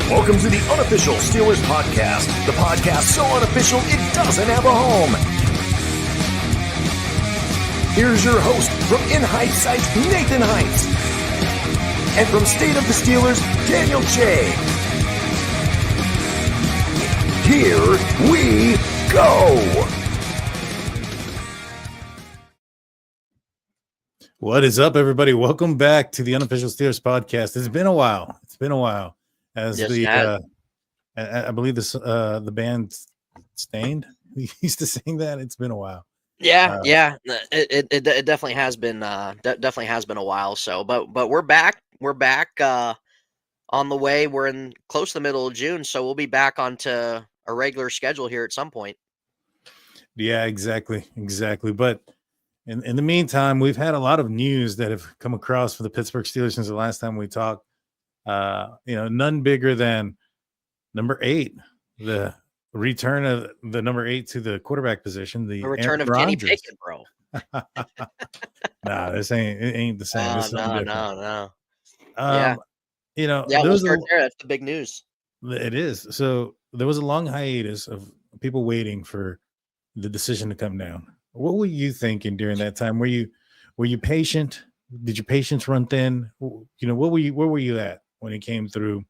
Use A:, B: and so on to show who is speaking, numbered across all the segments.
A: Welcome to the Unofficial Steelers Podcast, the podcast so unofficial it doesn't have a home. Here's your host from In Heights Sites, Nathan Heights. And from State of the Steelers, Daniel J. Here we go.
B: What is up, everybody? Welcome back to the Unofficial Steelers Podcast. It's been a while. As yes, I believe this the band Stained used to sing that. It's been a while.
C: Yeah. It definitely has been definitely has been a while. So, but we're back. We're back on the way. We're in close to the middle of June, so we'll be back onto a regular schedule here at some point.
B: Yeah, exactly. But in the meantime, we've had a lot of news that have come across for the Pittsburgh Steelers since the last time we talked. None bigger than number 8, the return of the number 8 to the quarterback position. The
C: return of Kenny Pickett, bro.
B: Nah, this ain't the same.
C: No.
B: We'll
C: start there. That's the big news.
B: It is. So there was a long hiatus of people waiting for the decision to come down. What were you thinking during that time? Were you patient? Did your patience run thin? Where were you at when it came through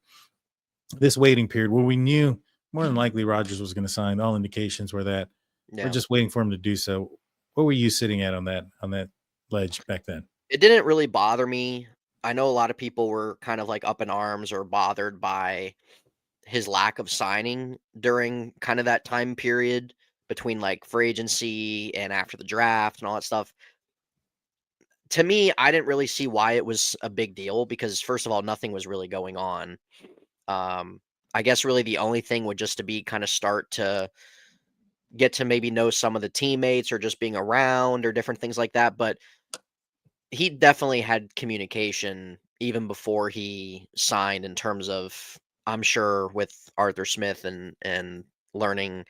B: this waiting period where we knew more than likely Rodgers was going to sign? All indications were that we're just waiting for him to do so. What were you sitting at on that ledge back then?
C: It didn't really bother me. I know a lot of people were kind of like up in arms or bothered by his lack of signing during kind of that time period between like free agency and after the draft and all that stuff. To me, I didn't really see why it was a big deal because, first of all, nothing was really going on. I guess really the only thing would just to be kind of start to get to maybe know some of the teammates or just being around or different things like that. But he definitely had communication even before he signed in terms of, I'm sure, with Arthur Smith and learning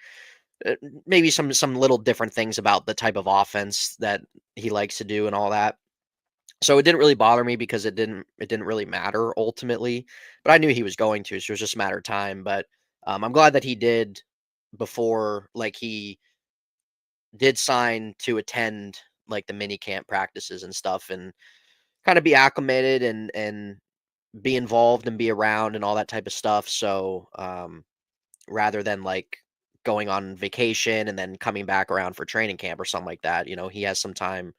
C: maybe some little different things about the type of offense that he likes to do and all that. So it didn't really bother me because it didn't really matter ultimately, but I knew he was going to, so it was just a matter of time. But I'm glad that he did before, like he did sign to attend like the mini camp practices and stuff and kind of be acclimated and be involved and be around and all that type of stuff. So rather than like going on vacation and then coming back around for training camp or something like that, he has some time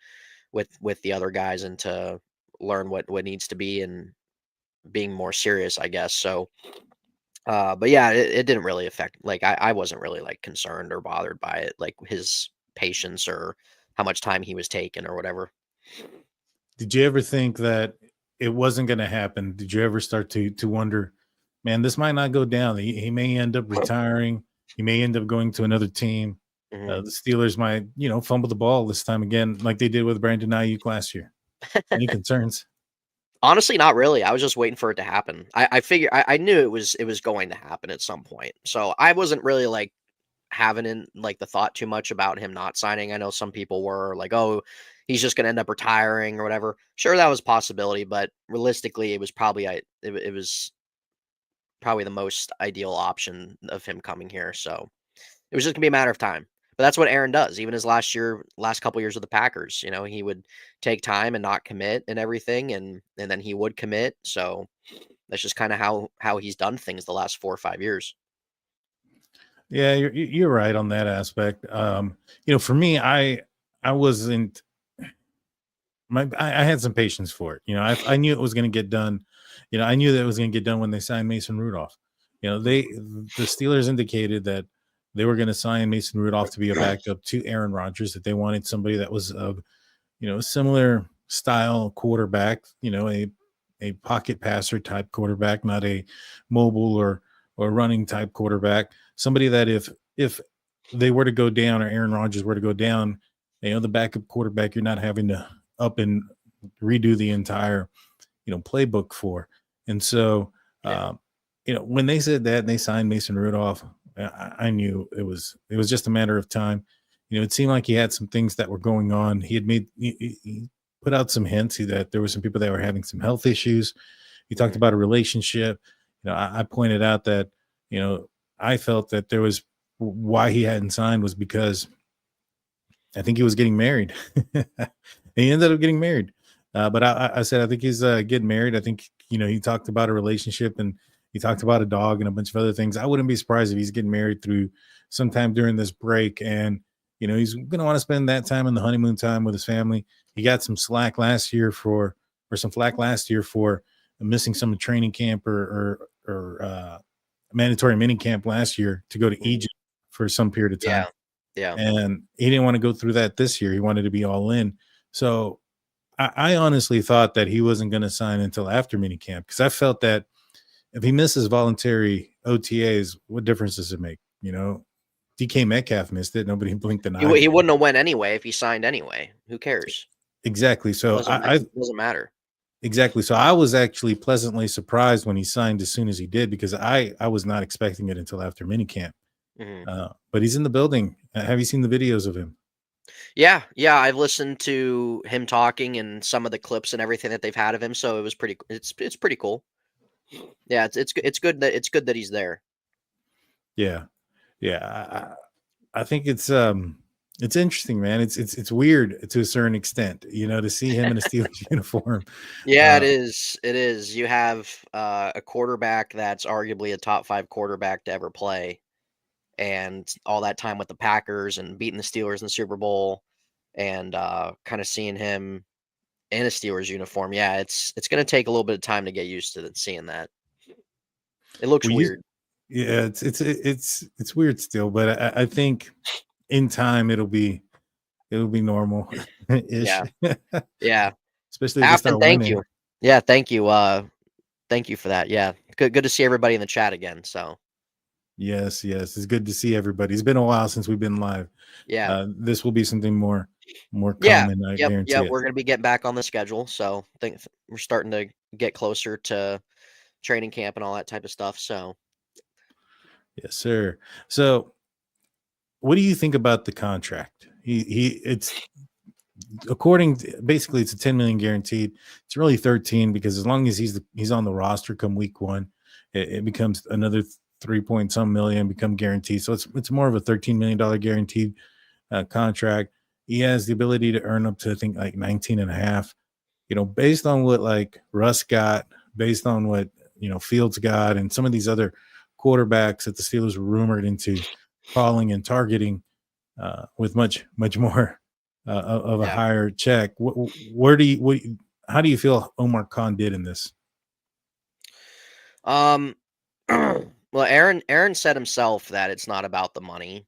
C: with the other guys and to learn what needs to be and being more serious, I guess. So, but yeah, it didn't really affect, like, I wasn't really like concerned or bothered by it, like his patience or how much time he was taking or whatever.
B: Did you ever think that it wasn't going to happen? Did you ever start to wonder, man, this might not go down. He may end up retiring. He may end up going to another team.
C: Mm-hmm.
B: The Steelers might, fumble the ball this time again, like they did with Brandon Ayuk last year. Any concerns?
C: Honestly, not really. I was just waiting for it to happen. I figured I knew it was going to happen at some point. So I wasn't really like having in like the thought too much about him not signing. I know some people were like, oh, he's just going to end up retiring or whatever. Sure, that was a possibility, but realistically, it was probably it was probably the most ideal option of him coming here. So it was just gonna be a matter of time. But that's what Aaron does. Even his last couple years with the Packers, he would take time and not commit and everything, and then he would commit. So that's just kind of how he's done things the last 4 or 5 years.
B: Yeah, you're right on that aspect. For me, I wasn't. I had some patience for it. I knew it was going to get done. I knew that it was going to get done when they signed Mason Rudolph. The Steelers indicated that they were going to sign Mason Rudolph to be a backup to Aaron Rodgers, that they wanted somebody that was of, similar style quarterback, a pocket passer type quarterback, not a mobile or running type quarterback. Somebody that if they were to go down or Aaron Rodgers were to go down, the backup quarterback, you're not having to up and redo the entire, playbook for. And so, when they said that and they signed Mason Rudolph, I knew it was just a matter of time. It seemed like he had some things that were going on. He put out some hints that there were some people that were having some health issues. He talked about a relationship. I pointed out that, I felt that there was why he hadn't signed was because I think he was getting married. He ended up getting married. But I said, I think he's getting married. I think, he talked about a relationship and he talked about a dog and a bunch of other things. I wouldn't be surprised if he's getting married through sometime during this break. And, he's going to want to spend that time in the honeymoon time with his family. He got some slack last year for missing some training camp or mandatory mini camp last year to go to Egypt for some period of time.
C: Yeah.
B: And he didn't want to go through that this year. He wanted to be all in. So I honestly thought that he wasn't going to sign until after minicamp, because I felt that if he misses voluntary OTAs, what difference does it make? DK Metcalf missed it. Nobody blinked an eye.
C: He wouldn't have went anyway if he signed anyway. Who cares?
B: Exactly. So
C: it doesn't matter.
B: Exactly. So I was actually pleasantly surprised when he signed as soon as he did, because I was not expecting it until after minicamp. But he's in the building. Have you seen the videos of him?
C: Yeah. I've listened to him talking and some of the clips and everything that they've had of him. So it's pretty cool. Yeah, it's good that he's there.
B: Yeah. I think it's interesting, man. It's weird to a certain extent, to see him in a Steelers uniform.
C: Yeah, it is. You have a quarterback that's arguably a top 5 quarterback to ever play, and all that time with the Packers and beating the Steelers in the Super Bowl, and kind of seeing him in a Steelers uniform. Yeah, it's going to take a little bit of time to get used to seeing that. It looks weird.
B: Yeah, it's weird still, but I think in time it'll be normal.
C: Yeah.
B: Especially if they start
C: thank
B: winning.
C: you. Yeah, thank you. Thank you for that. Yeah, good to see everybody in the chat again. So
B: yes, it's good to see everybody. It's been a while since we've been live.
C: Yeah,
B: this will be something more common. I guarantee.
C: Yeah, we're gonna be getting back on the schedule, so I think we're starting to get closer to training camp and all that type of stuff. So
B: yes, sir. So what do you think about the contract? It's according to, basically it's a 10 million guaranteed. It's really 13, because as long as he's on the roster come week 1, it becomes another 3 point some million become guaranteed. So it's more of a $13 million guaranteed contract. He has the ability to earn up to, I think, like 19 and a half, based on what like Russ got, based on what, Fields got, and some of these other quarterbacks that the Steelers were rumored into calling and targeting with much more of a higher check. How do you feel Omar Khan did in this?
C: Well, Aaron said himself that it's not about the money.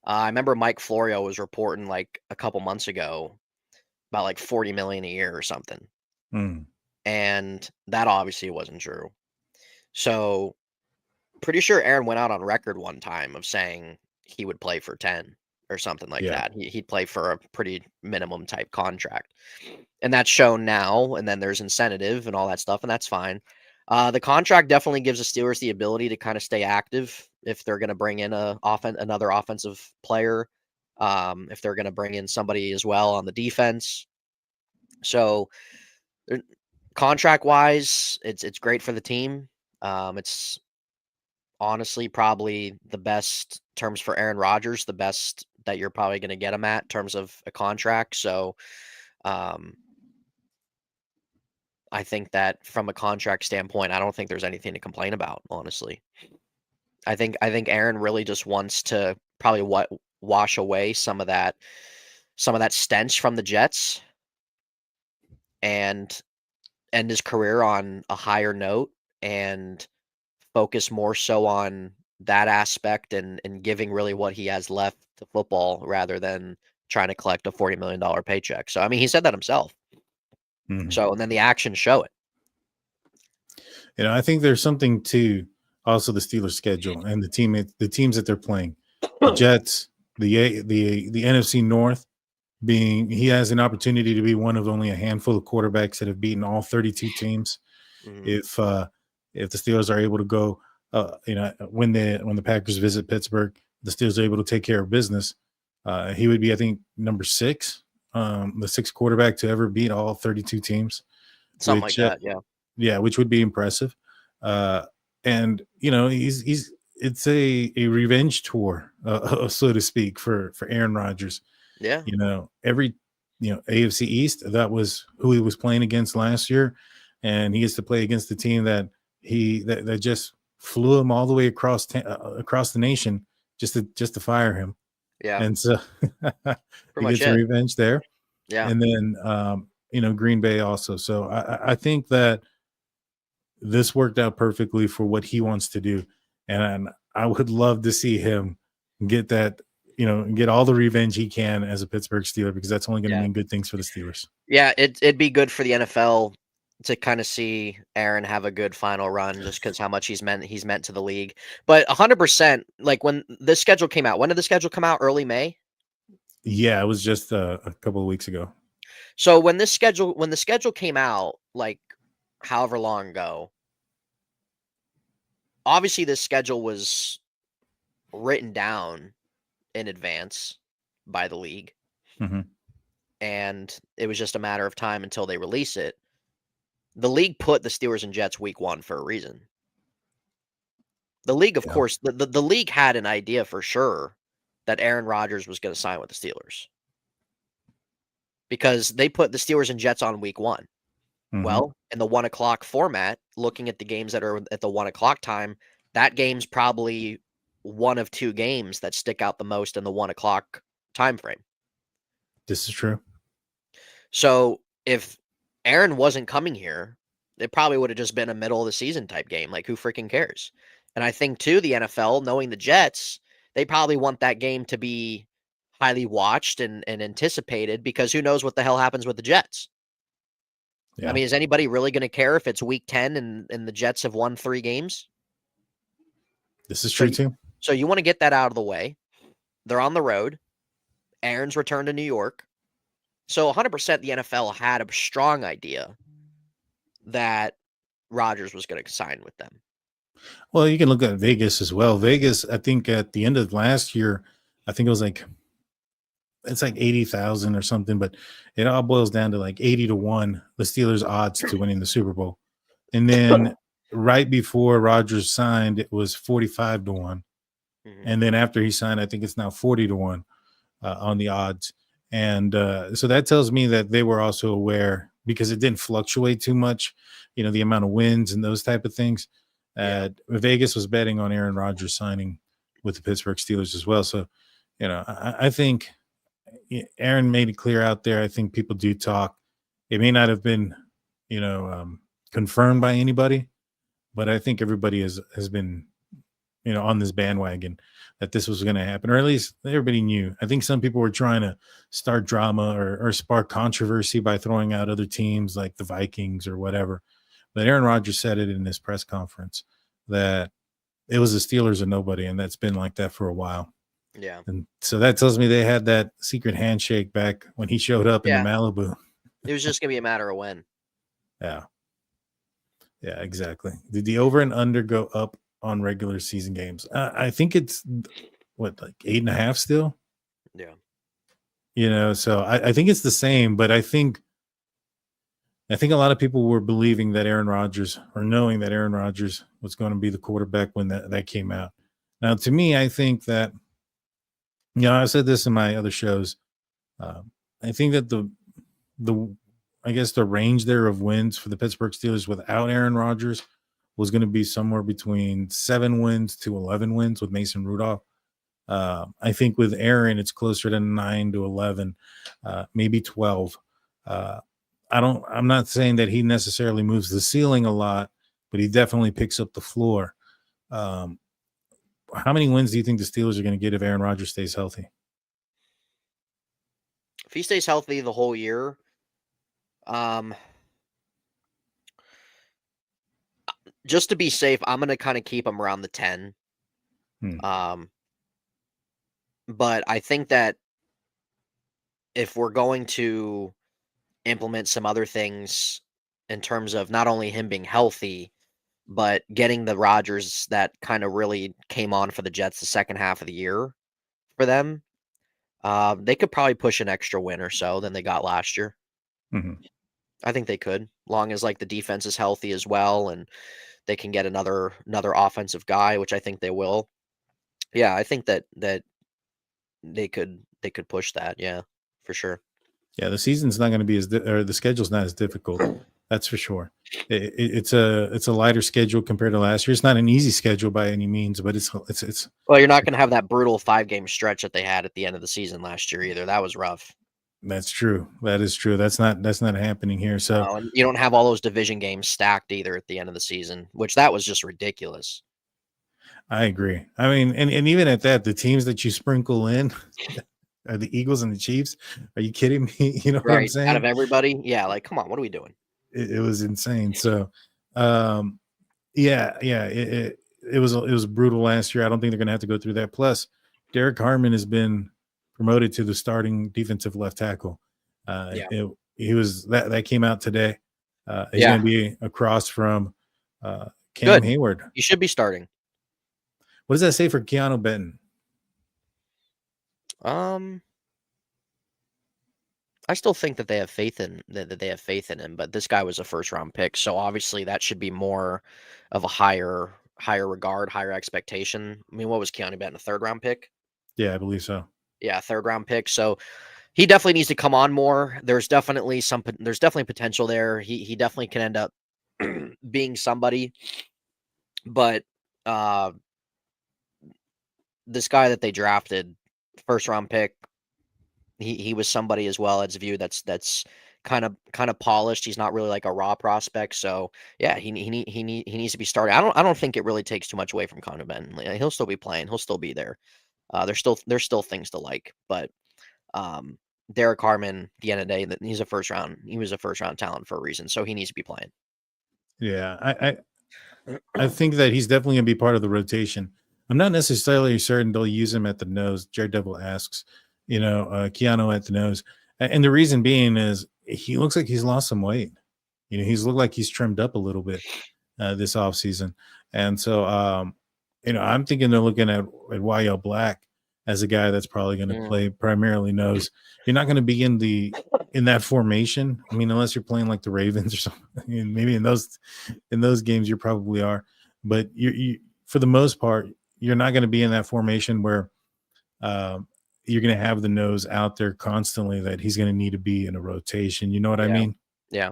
C: I remember Mike Florio was reporting like a couple months ago about like 40 million a year or something. And that obviously wasn't true. So pretty sure Aaron went out on record one time of saying he would play for 10 or something like that. He'd play for a pretty minimum type contract. And that's shown now, and then there's incentive and all that stuff, and that's fine. The contract definitely gives the Steelers the ability to kind of stay active if they're going to bring in another offensive player, if they're going to bring in somebody as well on the defense. So contract-wise, it's great for the team. It's honestly probably the best terms for Aaron Rodgers, the best that you're probably going to get him at in terms of a contract. So I think that from a contract standpoint, I don't think there's anything to complain about, honestly. I think Aaron really just wants to probably wash away some of that stench from the Jets and end his career on a higher note and focus more so on that aspect and giving really what he has left to football rather than trying to collect a $40 million paycheck. So, I mean, he said that himself. So, and then the actions show it.
B: I think there's something to also the Steelers schedule and the teams that they're playing. The Jets, the NFC North, he has an opportunity to be one of only a handful of quarterbacks that have beaten all 32 teams. If the Steelers are able to go, when the Packers visit Pittsburgh, the Steelers are able to take care of business. He would be, I think, number 6, the 6th quarterback to ever beat all 32 teams.
C: Something like that, yeah.
B: Yeah, which would be impressive. and it's a revenge tour, so to speak, for Aaron Rodgers.
C: Yeah.
B: Every AFC East, that was who he was playing against last year, and he gets to play against the team that that just flew him all the way across the nation just to fire him.
C: Yeah.
B: And so he
C: much
B: gets a
C: it.
B: revenge there.
C: Yeah.
B: And then Green Bay also. So I think that this worked out perfectly for what he wants to do, and I would love to see him get that, get all the revenge he can as a Pittsburgh Steeler, because that's only going to mean good things for the Steelers.
C: Yeah, it'd be good for the NFL to kind of see Aaron have a good final run, just because how much he's meant to the league. But 100%, like when the schedule came out, when did the schedule come out? Early May?
B: Yeah, it was just a couple of weeks ago.
C: So when the schedule came out, like however long ago, obviously this schedule was written down in advance by the league.
B: Mm-hmm.
C: And it was just a matter of time until they release it. The league put the Steelers and Jets week 1 for a reason. The league, of course, the league had an idea for sure that Aaron Rodgers was going to sign with the Steelers, because they put the Steelers and Jets on week 1.
B: Mm-hmm.
C: Well, in the 1 o'clock format, looking at the games that are at the 1 o'clock time, that game's probably one of 2 games that stick out the most in the 1 o'clock time frame.
B: This is true.
C: So if Aaron wasn't coming here, it probably would have just been a middle of the season type game. Like, who freaking cares? And I think too, the NFL, knowing the Jets, they probably want that game to be highly watched and anticipated, because who knows what the hell happens with the Jets.
B: Yeah.
C: I mean, is anybody really going to care if it's week 10 and the Jets have won 3 games?
B: This is true too.
C: So you want to get that out of the way. They're on the road. Aaron's returned to New York. So 100% the NFL had a strong idea that Rodgers was going to sign with them.
B: Well, you can look at Vegas as well. Vegas, I think at the end of last year, I think it was it's like 80,000 or something, but it all boils down to like 80-1, the Steelers' odds to winning the Super Bowl. And then right before Rodgers signed, it was 45-1. Mm-hmm. And then after he signed, I think it's now 40-1 on the odds. And so that tells me that they were also aware, because it didn't fluctuate too much, the amount of wins and those type of things. Vegas was betting on Aaron Rodgers signing with the Pittsburgh Steelers as well. So, I think Aaron made it clear out there. I think people do talk. It may not have been, confirmed by anybody, but I think everybody has been, on this bandwagon that this was going to happen, or at least everybody knew. I think some people were trying to start drama or spark controversy by throwing out other teams like the Vikings or whatever. But Aaron Rodgers said it in his press conference that it was the Steelers or nobody, and that's been like that for a while.
C: Yeah.
B: And so that tells me they had that secret handshake back when he showed up in the Malibu.
C: It was just going to be a matter of when.
B: Yeah. Yeah, exactly. Did the over and under go up on regular season games? I think it's like 8.5 still.
C: Yeah.
B: So I think it's the same, but I think a lot of people were believing that Aaron Rodgers, or knowing that Aaron Rodgers was going to be the quarterback when that came out. Now, to me, I think that, I said this in my other shows. I think that the range there of wins for the Pittsburgh Steelers without Aaron Rodgers was going to be somewhere between 7 wins to 11 wins with Mason Rudolph. I think with Aaron, it's closer to 9 to 11, maybe 12. I'm not saying that he necessarily moves the ceiling a lot, but he definitely picks up the floor. How many wins do you think the Steelers are going to get if Aaron Rodgers stays healthy?
C: If he stays healthy the whole year, just to be safe, I'm going to kind of keep him around the 10. But I think that if we're going to implement some other things in terms of not only him being healthy, but getting the Rodgers that kind of really came on for the Jets the second half of the year for them, they could probably push an extra win or so than they got last year.
B: Mm-hmm.
C: I think they could, long as like the defense is healthy as well, and they can get another offensive guy, which I think they will. Yeah, I think that they could push that. Yeah, for sure.
B: Yeah, the season's not going to be or the schedule's not as difficult. That's for sure. It's a lighter schedule compared to last year. It's not an easy schedule by any means, but it's
C: Well, you're not going to have that brutal 5-game stretch that they had at the end of the season last year either. That was rough.
B: That's true. That is true. That's not happening here. So
C: And you don't have all those division games stacked either at the end of the season, which that was just ridiculous.
B: I agree. I mean, and even at that, the teams that you sprinkle in are the Eagles and the Chiefs. Are you kidding me? You know what I'm saying?
C: Out of everybody, yeah. Like, come on, what are we doing?
B: It was insane. So, it was brutal last year. I don't think they're going to have to go through that. Plus, Derek Harmon has been promoted to the starting defensive left tackle. He was that came out today. He's going to be across from Cam Hayward.
C: You should be starting.
B: What does that say for Keanu Benton?
C: I still think that they have faith in him, but this guy was a first-round pick, so obviously that should be more of a higher regard, higher expectation. I mean, what was Keanu Benton, a third-round pick?
B: Yeah, I believe so.
C: Yeah, third-round pick. So he definitely needs to come on more. There's definitely potential there. He definitely can end up being somebody, but this guy that they drafted, first-round pick, he was somebody as well. It's viewed that's kind of polished. He's not really like a raw prospect. So yeah, he needs to be started. I don't think it really takes too much away from Keanu Benton. He'll still be playing. He'll still be there. There's still things to like, but Derek Harmon, at the end of the day, he was a first round talent for a reason. So he needs to be playing.
B: Yeah, I think that he's definitely gonna be part of the rotation. I'm not necessarily certain they'll use him at the nose. Jared Devil asks, Keanu at the nose. And the reason being is he looks like he's lost some weight. He's looked like he's trimmed up a little bit this offseason. And so, I'm thinking they're looking at YL Black as a guy that's probably going to play primarily nose. You're not going to be in that formation. I mean, unless you're playing like the Ravens or something. Maybe in those games you probably are. But you for the most part, you're not going to be in that formation where you're going to have the nose out there constantly that he's going to need to be in a rotation. You know what I mean?
C: Yeah,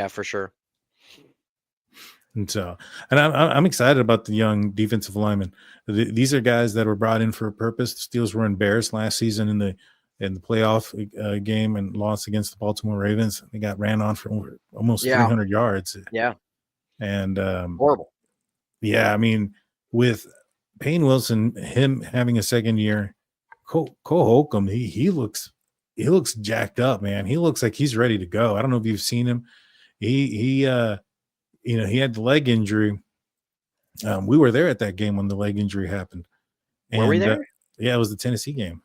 C: for sure.
B: And so, and I'm excited about the young defensive linemen. These are guys that were brought in for a purpose. The Steelers were embarrassed last season in the playoff game and lost against the Baltimore Ravens. They got ran on for almost 300 yards.
C: Yeah.
B: And
C: horrible.
B: Yeah, I mean, with Payne Wilson, him having a second year, Cole Holcomb, he looks jacked up, man. He looks like he's ready to go. I don't know if you've seen him. He had the leg injury. We were there at that game when the leg injury happened.
C: Were we there?
B: Yeah, it was the Tennessee game.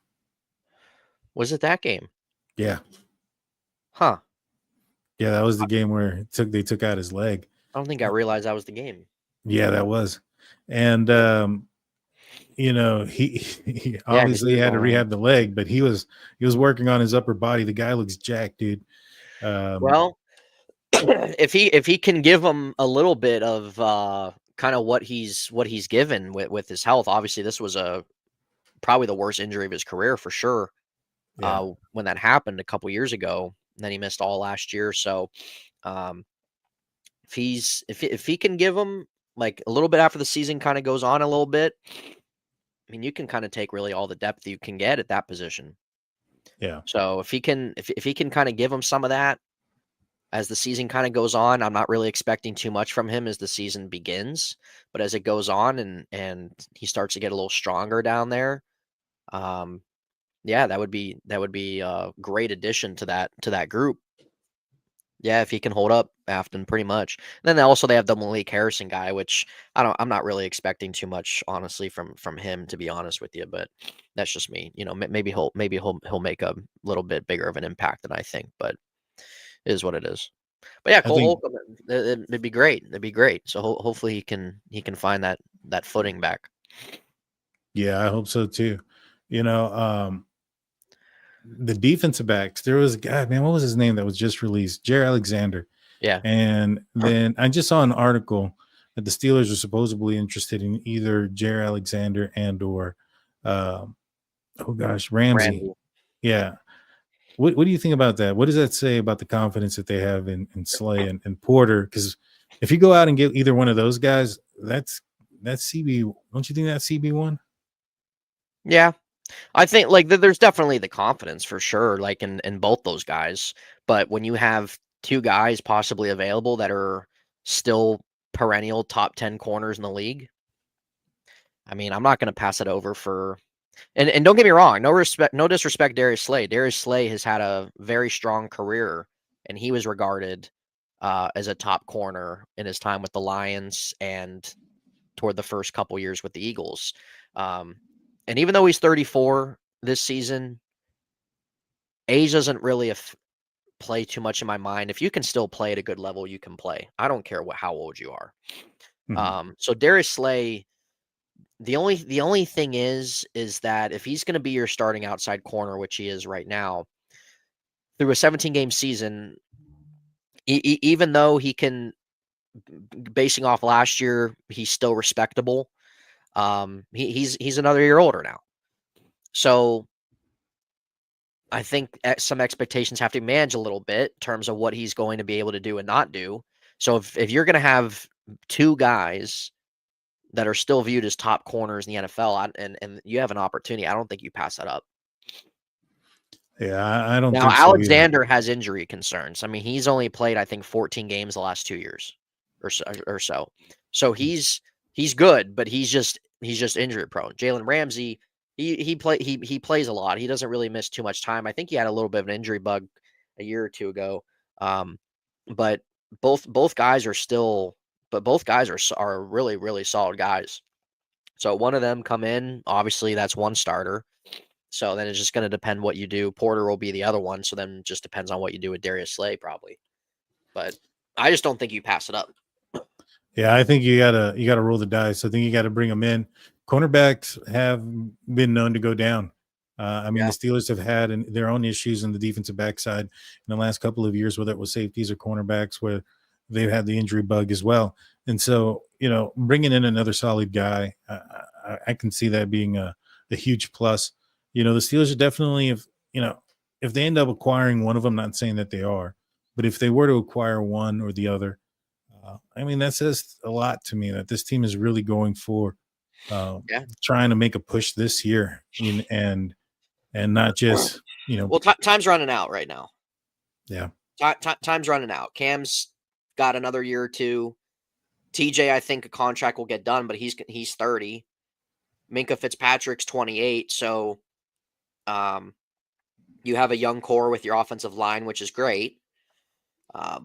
C: Was it that game?
B: Yeah.
C: Huh.
B: Yeah, that was the game where they took out his leg.
C: I don't think I realized that was the game.
B: Yeah, that was. And he obviously had to rehab the leg, but he was working on his upper body. The guy looks jacked, dude.
C: Well, if he can give him a little bit of kind of what he's given with his health, obviously this was probably the worst injury of his career for sure.
B: Yeah.
C: When that happened a couple years ago, and then he missed all last year. So if he can give him like a little bit after the season kind of goes on a little bit, I mean, you can kind of take really all the depth you can get at that position.
B: Yeah.
C: So if he can kind of give him some of that as the season kind of goes on, I'm not really expecting too much from him as the season begins, but as it goes on and he starts to get a little stronger down there, that would be a great addition to that group. Yeah, if he can hold up Afton, pretty much. And then also they have the Malik Harrison guy, which I'm not really expecting too much, honestly, from him, to be honest with you. But that's just me. Maybe he'll make a little bit bigger of an impact than I think. But it is what it is. But yeah, Cole Holcomb, it'd be great. It'd be great. So hopefully he can find that footing back.
B: Yeah, I hope so too. The defensive backs, there was a guy, man, what was his name that was just released? Jair Alexander.
C: Yeah.
B: And then I just saw an article that the Steelers are supposedly interested in either Jair Alexander and or Ramsey.
C: Ramsey.
B: Yeah. What do you think about that? What does that say about the confidence that they have in Slay and Porter? Because if you go out and get either one of those guys, that's CB. Don't you think that's CB1?
C: Yeah. I think like there's definitely the confidence for sure, like in both those guys. But when you have two guys possibly available that are still perennial top 10 corners in the league, I mean, I'm not going to pass it over for. And don't get me wrong, no disrespect, Darius Slay. Darius Slay has had a very strong career, and he was regarded as a top corner in his time with the Lions and toward the first couple years with the Eagles. And even though he's 34 this season, age doesn't really play too much in my mind. If you can still play at a good level, you can play. I don't care how old you are.
B: Mm-hmm.
C: So Darius Slay, the only thing is that if he's going to be your starting outside corner, which he is right now, through a 17-game season, even though he can, basing off last year, he's still respectable. He's another year older now. So I think some expectations have to be managed a little bit in terms of what he's going to be able to do and not do. So if you're going to have two guys that are still viewed as top corners in the NFL, and you have an opportunity, I don't think you pass that up.
B: Yeah, I don't
C: Now,
B: think so either.
C: Alexander has injury concerns. I mean, he's only played, I think, 14 games the last 2 years or so. So he's good, but he's just injury prone. Jalen Ramsey, he plays a lot. He doesn't really miss too much time. I think he had a little bit of an injury bug a year or two ago. But both guys are really, really solid guys. So one of them come in, obviously that's one starter. So then it's just going to depend what you do. Porter will be the other one. So then it just depends on what you do with Darius Slay, probably. But I just don't think you pass it up.
B: Yeah, I think you gotta roll the dice. I think you got to bring them in. Cornerbacks have been known to go down. I mean,
C: Yeah.
B: the Steelers have had their own issues in the defensive backside in the last couple of years, whether it was safeties or cornerbacks, where they've had the injury bug as well. And so, bringing in another solid guy, I can see that being a huge plus. The Steelers are definitely, if they end up acquiring one of them, not saying that they are, but if they were to acquire one or the other, I mean, that says a lot to me that this team is really going for trying to make a push this year and not just,
C: Well, time's running out right now.
B: Yeah.
C: Time's running out. Cam's got another year or two. TJ, I think a contract will get done, but he's 30. Minkah Fitzpatrick's 28. So you have a young core with your offensive line, which is great.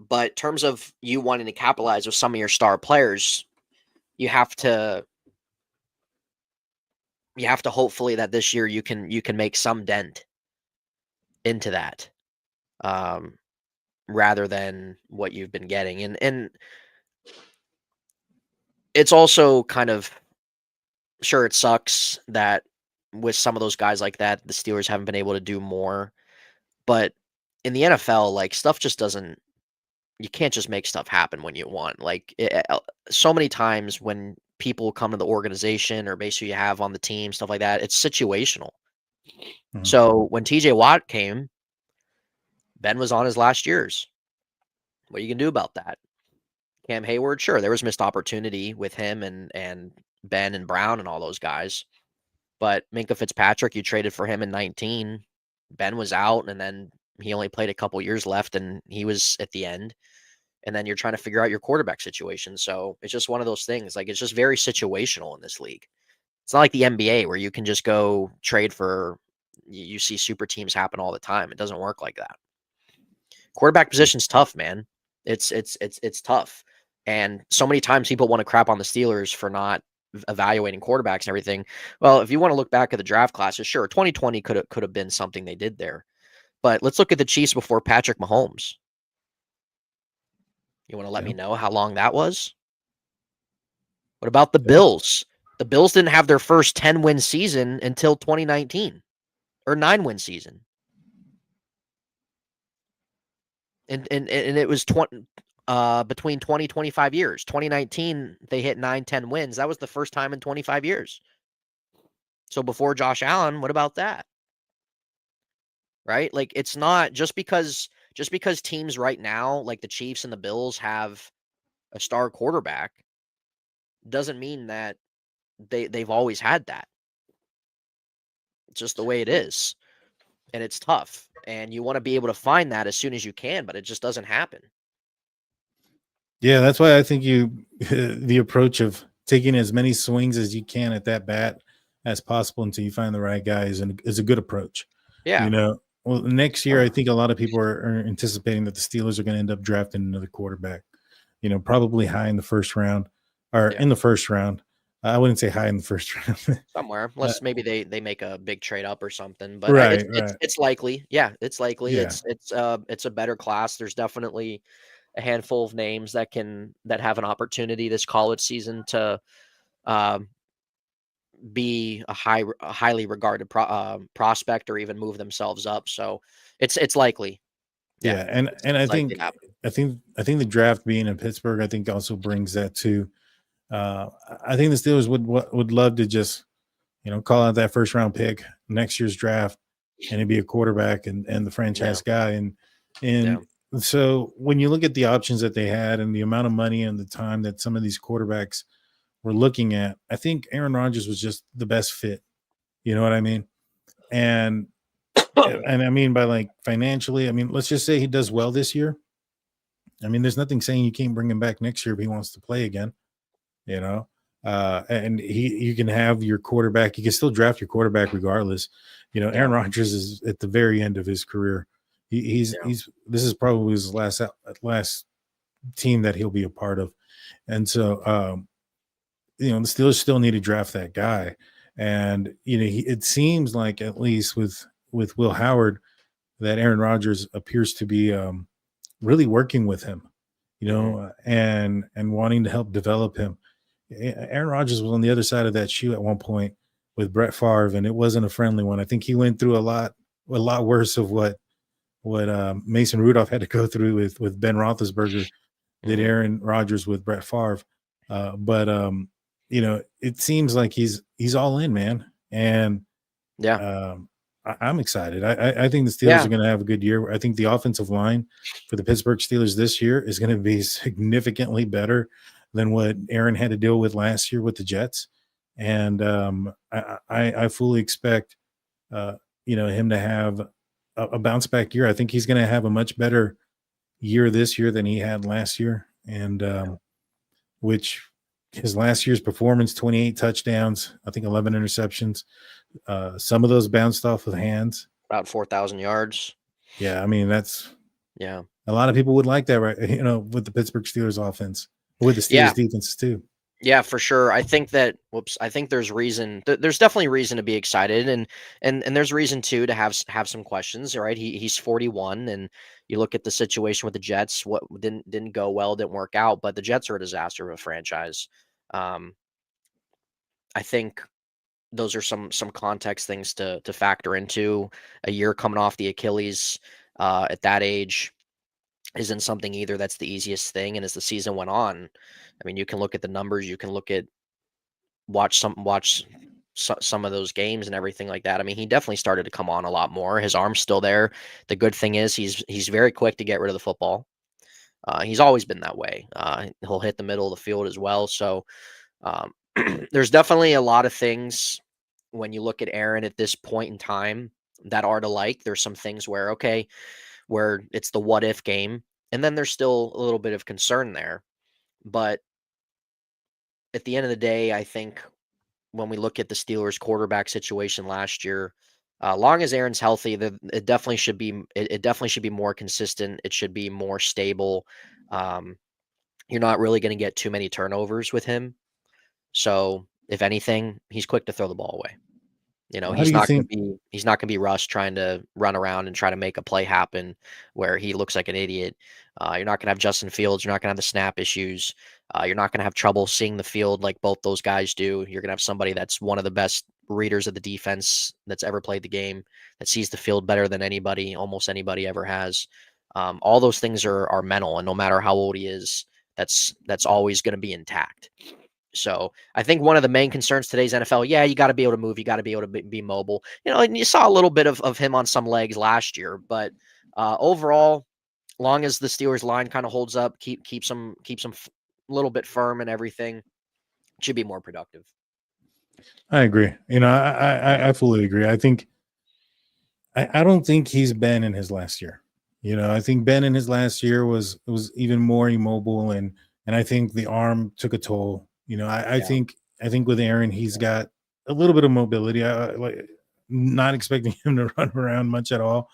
C: But in terms of you wanting to capitalize with some of your star players, you have to hopefully that this year you can make some dent into that, rather than what you've been getting. And it's also kind of, sure, it sucks that with some of those guys like that, the Steelers haven't been able to do more. But in the NFL, like, stuff just doesn't, you can't just make stuff happen when you want. Like, so many times when people come to the organization or basically you have on the team, stuff like that, it's situational.
B: Mhm.
C: So when TJ Watt came, Ben was on his last years. What are you going to do about that? Cam Hayward, sure, there was missed opportunity with him and Ben and Brown and all those guys. But Minkah Fitzpatrick, you traded for him in 19. Ben was out, and then he only played a couple years left, and he was at the end. And then you're trying to figure out your quarterback situation. So it's just one of those things. Like, it's just very situational in this league. It's not like the NBA where you can just go trade for, you see super teams happen all the time. It doesn't work like that. Quarterback position's tough, man. It's tough. And so many times people want to crap on the Steelers for not evaluating quarterbacks and everything. Well, if you want to look back at the draft classes, sure, 2020 could have been something they did there. But let's look at the Chiefs before Patrick Mahomes. You want to let me know how long that was? What about the Bills? The Bills didn't have their first 10-win season until 2019, or 9-win season. And it was between 20, 25 years. 2019, they hit 9, 10 wins. That was the first time in 25 years. So before Josh Allen, what about that? Right? Like, it's not just because teams right now, like the Chiefs and the Bills, have a star quarterback, doesn't mean that they've always had that. It's just the way it is. And it's tough. And you want to be able to find that as soon as you can, but it just doesn't happen.
B: Yeah, that's why I think the approach of taking as many swings as you can at that bat as possible until you find the right guy is a good approach.
C: Yeah.
B: You know, well, next year I think a lot of people are anticipating that the Steelers are going to end up drafting another quarterback. You know, probably high in the first round, or in the first round. I wouldn't say high in the first round.
C: Somewhere, unless maybe they make a big trade up or something. But
B: Right.
C: it's likely. Yeah, it's likely.
B: Yeah.
C: It's a better class. There's definitely a handful of names that have an opportunity this college season to be a highly regarded prospect, or even move themselves up. So it's likely.
B: Yeah, and I think the draft being in Pittsburgh, I think also brings that too. I think the Steelers would love to just, call out that first round pick next year's draft, and it'd be a quarterback and the franchise guy. And so when you look at the options that they had and the amount of money and the time that some of these quarterbacks were looking at, I think Aaron Rodgers was just the best fit. You know what I mean? And I mean by like financially, I mean, let's just say he does well this year. I mean, there's nothing saying you can't bring him back next year if he wants to play again, and you can have your quarterback. You can still draft your quarterback regardless. Aaron Rodgers is at the very end of his career. This is probably his last team that he'll be a part of. And so, the Steelers still need to draft that guy. And, it seems like, at least with Will Howard, that Aaron Rodgers appears to be really working with him, and wanting to help develop him. Aaron Rodgers was on the other side of that shoe at one point with Brett Favre, and it wasn't a friendly one. I think he went through a lot worse of what Mason Rudolph had to go through with Ben Roethlisberger did Aaron Rodgers with Brett Favre. But it seems like he's all in, man. And I'm excited. I think the Steelers are going to have a good year. I think the offensive line for the Pittsburgh Steelers this year is going to be significantly better than what Aaron had to deal with last year with the Jets. And I fully expect, him to have a bounce back year. I think he's going to have a much better year this year than he had last year. And which his last year's performance, 28 touchdowns, I think 11 interceptions. Some of those bounced off of hands.
C: About 4,000 yards.
B: Yeah, I mean, that's
C: a
B: lot of people would like that, right? With the Pittsburgh Steelers offense, with the Steelers defenses too.
C: Yeah, for sure. I think that I think there's definitely reason to be excited, and there's reason too to have some questions, right? He's 41, and you look at the situation with the Jets, what didn't go well, didn't work out, but the Jets are a disaster of a franchise. I think those are some context things to factor into. A year coming off the Achilles at that age isn't something either that's the easiest thing. And as the season went on, I mean, you can look at the numbers, you can watch some of those games and everything like that. I mean, he definitely started to come on a lot more. His arm's still there. The good thing is he's very quick to get rid of the football. He's always been that way. He'll hit the middle of the field as well. So there's definitely a lot of things when you look at Aaron at this point in time that are to like. There's some things where it's the what if game, and then there's still a little bit of concern there. But at the end of the day, I think when we look at the Steelers quarterback situation last year, long as Aaron's healthy, it definitely should be more consistent. It should be more stable. You're not really going to get too many turnovers with him. So if anything, he's quick to throw the ball away. He's not going to be rushed trying to run around and try to make a play happen where he looks like an idiot. You're not going to have Justin Fields. You're not going to have the snap issues. You're not going to have trouble seeing the field like both those guys do. You're going to have somebody that's one of the best readers of the defense that's ever played the game, that sees the field better than almost anybody ever has. All those things are mental, and no matter how old he is, that's always going to be intact. So I think one of the main concerns today's NFL, yeah, you got to be able to move, you got to be able to be mobile. And you saw a little bit of him on some legs last year, but overall, long as the Steelers line kind of holds up, keeps them a little bit firm and everything, should be more productive.
B: I agree. I fully agree. I think I don't think he's Ben in his last year. I think Ben in his last year was even more immobile, and I think the arm took a toll. I
C: Yeah.
B: think with Aaron, he's got a little bit of mobility. I like not expecting him to run around much at all,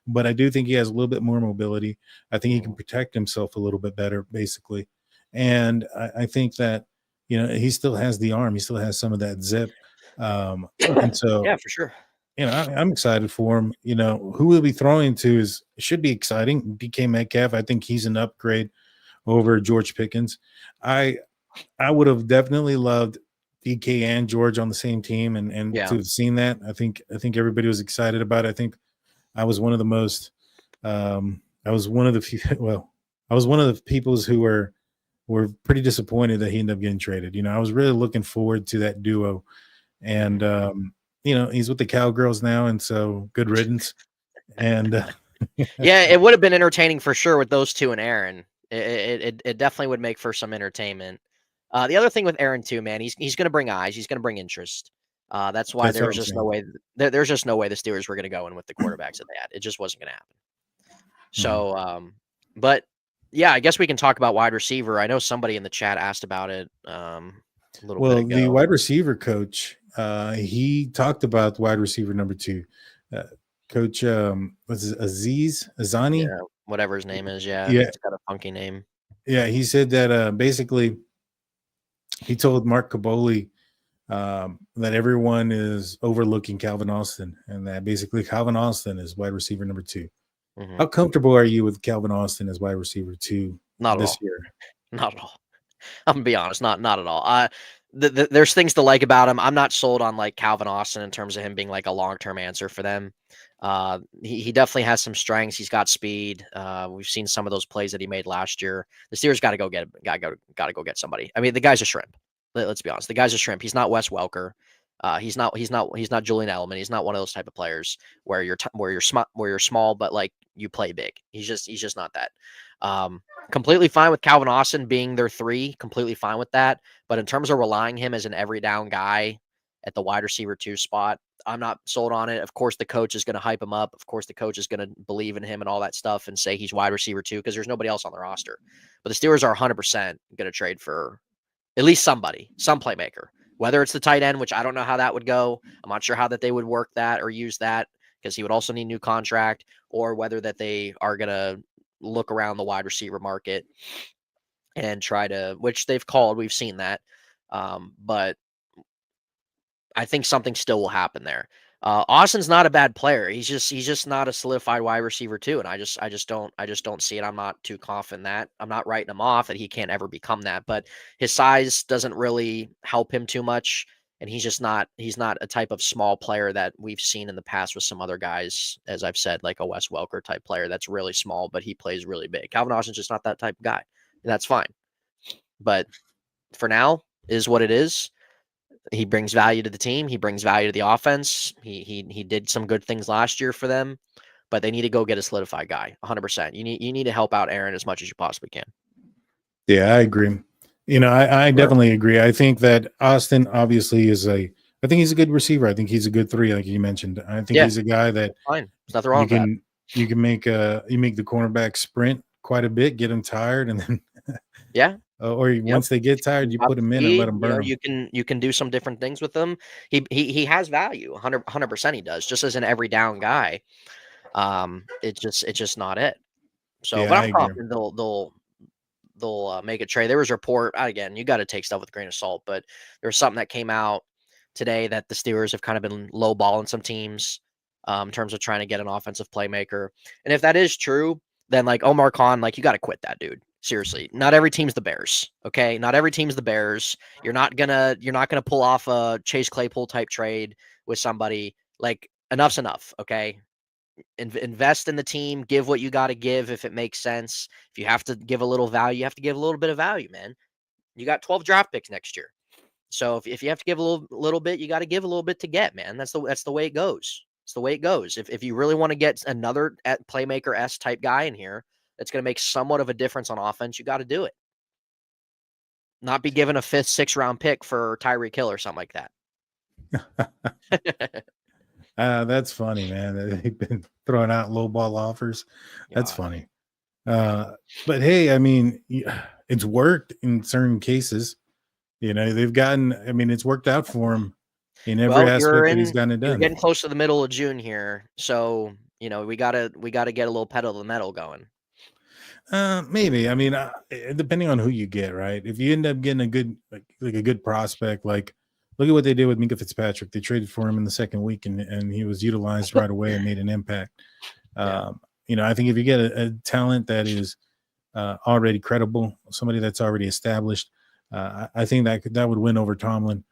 B: but I do think he has a little bit more mobility. I think he can protect himself a little bit better, basically. And I think that, he still has the arm. He still has some of that zip. And so,
C: Yeah, for sure.
B: I'm excited for him. Who we'll be throwing to should be exciting. DK Metcalf, I think he's an upgrade over George Pickens. I would have definitely loved DK and George on the same team, and
C: Yeah.
B: to have seen that. I think everybody was excited about it. I think I was one of the most I was one of the few I was one of the peoples who were pretty disappointed that he ended up getting traded. I was really looking forward to that duo. And he's with the Cowgirls now, and so good riddance. And
C: Yeah, it would have been entertaining for sure with those two and Aaron. It definitely would make for some entertainment. The other thing with Aaron too, man, he's going to bring eyes. He's going to bring interest. That's why
B: that's
C: there
B: what
C: was
B: I'm
C: just
B: saying.
C: no way. There's just no way the Steelers were going to go in with the quarterbacks that they had. It just wasn't going to happen. So, but yeah, I guess we can talk about wide receiver. I know somebody in the chat asked about it a little bit ago.
B: The wide receiver coach, he talked about wide receiver number 2. Coach was it Azani?
C: Yeah, whatever his name is. Yeah,
B: Yeah.
C: it's got a funky name.
B: Yeah, he said that basically he told Mark Caboli that everyone is overlooking Calvin Austin, and that basically Calvin Austin is wide receiver number 2.
C: Mm-hmm.
B: How comfortable are you with Calvin Austin as wide receiver 2
C: Not
B: this
C: at all.
B: year?
C: Not at all. I'm gonna be honest, not at all. There's things to like about him. I'm not sold on like Calvin Austin in terms of him being like a long-term answer for them. He definitely has some strengths. He's got speed. We've seen some of those plays that he made last year. The Steelers got to go get somebody. I mean, the guy's a shrimp. Let's be honest. The guy's a shrimp. He's not Wes Welker. He's not Julian Edelman. He's not one of those type of players where you're small, but like you play big. He's just not that. Completely fine with Calvin Austin being their 3, completely fine with that. But in terms of relying him as an every down guy at the wide receiver 2 spot, I'm not sold on it. Of course, the coach is going to hype him up. Of course, the coach is going to believe in him and all that stuff and say he's wide receiver 2 because there's nobody else on the roster. But the Steelers are 100% going to trade for at least somebody, some playmaker, whether it's the tight end, which I don't know how that would go. I'm not sure how that they would work that or use that because he would also need a new contract, or whether that they are going to look around the wide receiver market and try to, which they've called, we've seen that. But I think something still will happen there. Austin's not a bad player. He's just not a solidified wide receiver 2. And I just don't see it. I'm not too confident that I'm not writing him off that he can't ever become that, but his size doesn't really help him too much. And he's not a type of small player that we've seen in the past with some other guys, as I've said, like a Wes Welker type player that's really small, but he plays really big. Calvin Austin's just not that type of guy. And that's fine. But for now is what it is. He brings value to the team. He brings value to the offense. He did some good things last year for them, but they need to go get a solidified guy. 100%. You need to help out Aaron as much as you possibly can.
B: Yeah, I agree. I definitely agree. I think that Austin obviously I think he's a good receiver. I think he's a good 3, like you mentioned. I think he's a guy that
C: fine. There's nothing wrong with that.
B: You can make the cornerback sprint quite a bit, get him tired, and then once they get tired, you put him in and let him burn them.
C: You can do some different things with them. He has value. 100% he does. Just as an every down guy. It's just not it. So, but I'm confident they'll make a trade. There was a report, again, you got to take stuff with a grain of salt, but there was something that came out today that the Steelers have kind of been lowballing some teams in terms of trying to get an offensive playmaker. And if that is true, then like Omar Khan, like you got to quit that dude. Seriously, not every team's the Bears. Okay, not every team's the Bears. You're not gonna pull off a Chase Claypool type trade with somebody. Like enough's enough. Okay, invest in the team, give what you got to give if it makes sense. If you have to give a little value, you have to give a little bit of value, man. You got 12 draft picks next year. So if you have to give a little bit, you got to give a little bit to get, man. That's the way it goes. It's the way it goes. If you really want to get another playmaker-esque type guy in here that's going to make somewhat of a difference on offense, you got to do it. Not be given a 5th, 6th round pick for Tyreek Hill or something like that.
B: That's funny, man. They've been throwing out low ball offers. That's funny. But hey, I mean, it's worked in certain cases. You know, it's worked out for him in every aspect that he's gotten it done.
C: You're getting close to the middle of June here. So, we gotta get a little pedal to the metal going.
B: Maybe. I mean, depending on who you get, right? If you end up getting a good, like a good prospect, like look at what they did with Minka Fitzpatrick. They traded for him in the second week, and he was utilized right away and made an impact. I think if you get a talent that is already credible, somebody that's already established, I think that would win over Tomlin,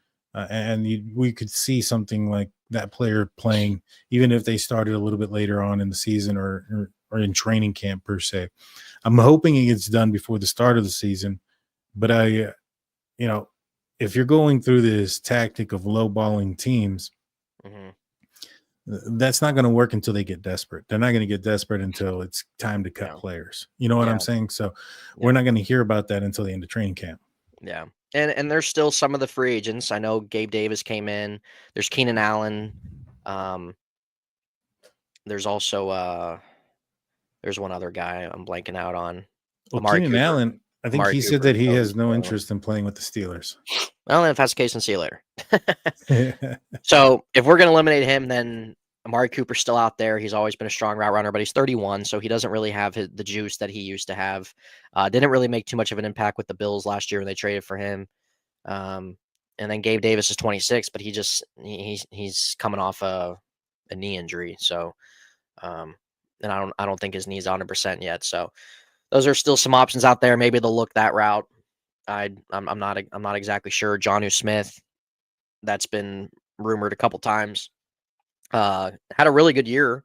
B: we could see something like that player playing, even if they started a little bit later on in the season or in training camp per se. I'm hoping it gets done before the start of the season, but if you're going through this tactic of lowballing teams, that's not going to work until they get desperate. They're not going to get desperate until it's time to cut players. You know what I'm saying? So we're not going to hear about that until the end of training camp.
C: Yeah. And there's still some of the free agents. I know Gabe Davis came in. There's Keenan Allen. There's also there's one other guy I'm blanking out on.
B: Well, Keenan Allen, I think he said that he has no interest in playing with the Steelers.
C: Well, if that's the case, then see you later. So if we're going to eliminate him, then Amari Cooper's still out there. He's always been a strong route runner, but he's 31, so he doesn't really have the juice that he used to have. Didn't really make too much of an impact with the Bills last year when they traded for him. And then Gabe Davis is 26, but he's coming off a knee injury. So, and I don't think his knee's 100% yet. So those are still some options out there. Maybe they'll look that route. I'm not exactly sure. Jonnu Smith, that's been rumored a couple times. Had a really good year.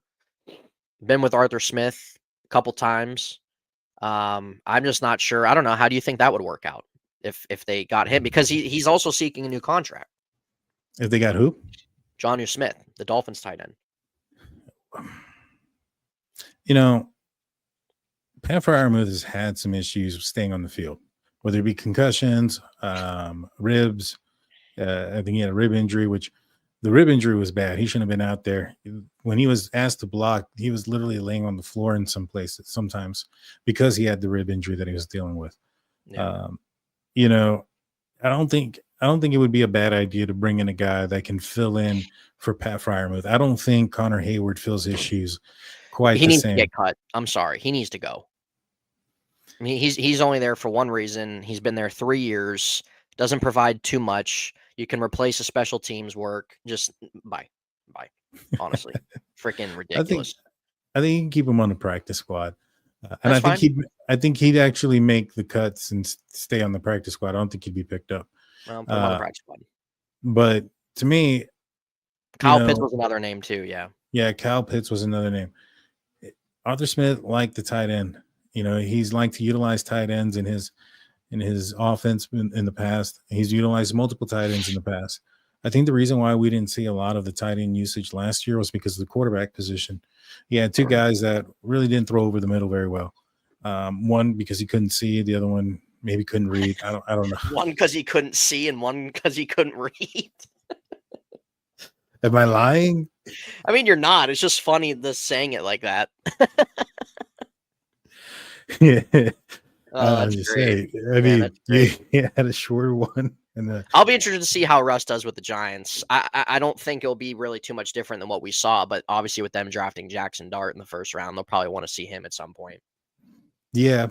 C: Been with Arthur Smith a couple times. I'm just not sure. I don't know. How do you think that would work out if they got him? Because he's also seeking a new contract.
B: If they got who?
C: Jonnu Smith, the Dolphins tight end.
B: Pat Freiermuth has had some issues staying on the field, whether it be concussions, ribs. I think he had a rib injury, which the rib injury was bad. He shouldn't have been out there. When he was asked to block, he was literally laying on the floor in some places sometimes because he had the rib injury that he was dealing with. Yeah. I don't think it would be a bad idea to bring in a guy that can fill in for Pat Freiermuth. I don't think Connor Hayward fills his shoes quite the same.
C: He needs to get cut. I'm sorry. He needs to go. I mean, he's only there for one reason. He's been there 3 years. Doesn't provide too much. You can replace the special teams work. Just bye. Honestly, freaking ridiculous.
B: I think you can keep him on the practice squad, and I think he'd actually make the cuts and stay on the practice squad. I don't think he'd be picked up.
C: Well, put him on the practice squad.
B: But to me,
C: Kyle Pitts was another name too. Yeah,
B: Kyle Pitts was another name. Arthur Smith liked the tight end. He's liked to utilize tight ends in his offense in the past. He's utilized multiple tight ends in the past. I think the reason why we didn't see a lot of the tight end usage last year was because of the quarterback position. He had two guys that really didn't throw over the middle very well. One because he couldn't see, the other one maybe couldn't read. I don't know.
C: One because he couldn't see, and one because he couldn't read.
B: Am I lying?
C: I mean, you're not. It's just funny saying it like that.
B: Yeah.
C: That's great.
B: I mean, you had a shorter one.
C: I'll be interested to see how Russ does with the Giants. I don't think it'll be really too much different than what we saw, but obviously with them drafting Jackson Dart in the first round, they'll probably want to see him at some point.
B: Yeah,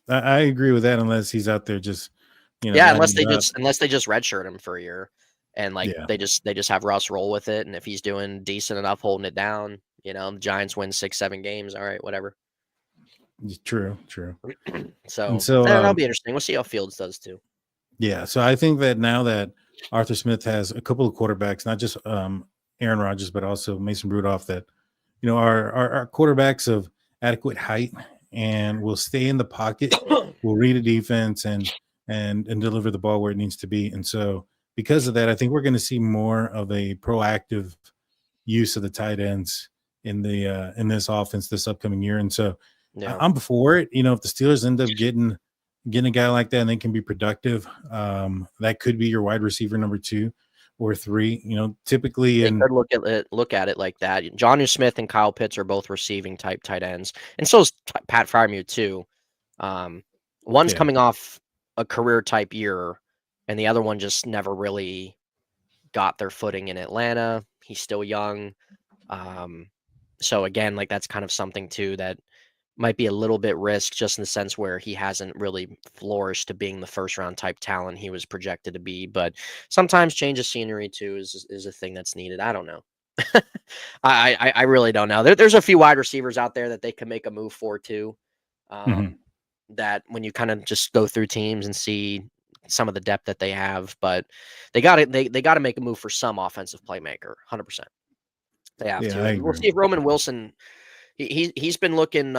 B: I agree with that. Unless he's out there just,
C: unless they just redshirt him for a year, and they just have Russ roll with it, and if he's doing decent enough holding it down, the Giants win 6-7 games. All right, whatever.
B: True.
C: So that'll be interesting. We'll see how Fields does too.
B: Yeah, so I think that now that Arthur Smith has a couple of quarterbacks, not just Aaron Rodgers, but also Mason Rudolph, that our quarterbacks of adequate height and will stay in the pocket, will read a defense and deliver the ball where it needs to be. And so because of that, I think we're going to see more of a proactive use of the tight ends in this offense this upcoming year. And so I'm for it. If the Steelers end up getting a guy like that and they can be productive, that could be your wide receiver number 2 or 3. Typically
C: they could look at it like that. Jonnu Smith and Kyle Pitts are both receiving type tight ends, and so is Pat Freiermuth too. One's coming off a career type year, and the other one just never really got their footing in Atlanta. He's still young. So again, like that's kind of something too that might be a little bit risk, just in the sense where he hasn't really flourished to being the first round type talent he was projected to be. But sometimes change of scenery too is a thing that's needed. I don't know. I really don't know. There's a few wide receivers out there that they can make a move for too. That when you kind of just go through teams and see some of the depth that they have, but they got to make a move for some offensive playmaker. 100%. They have to. We'll see if Roman Wilson. He's been looking.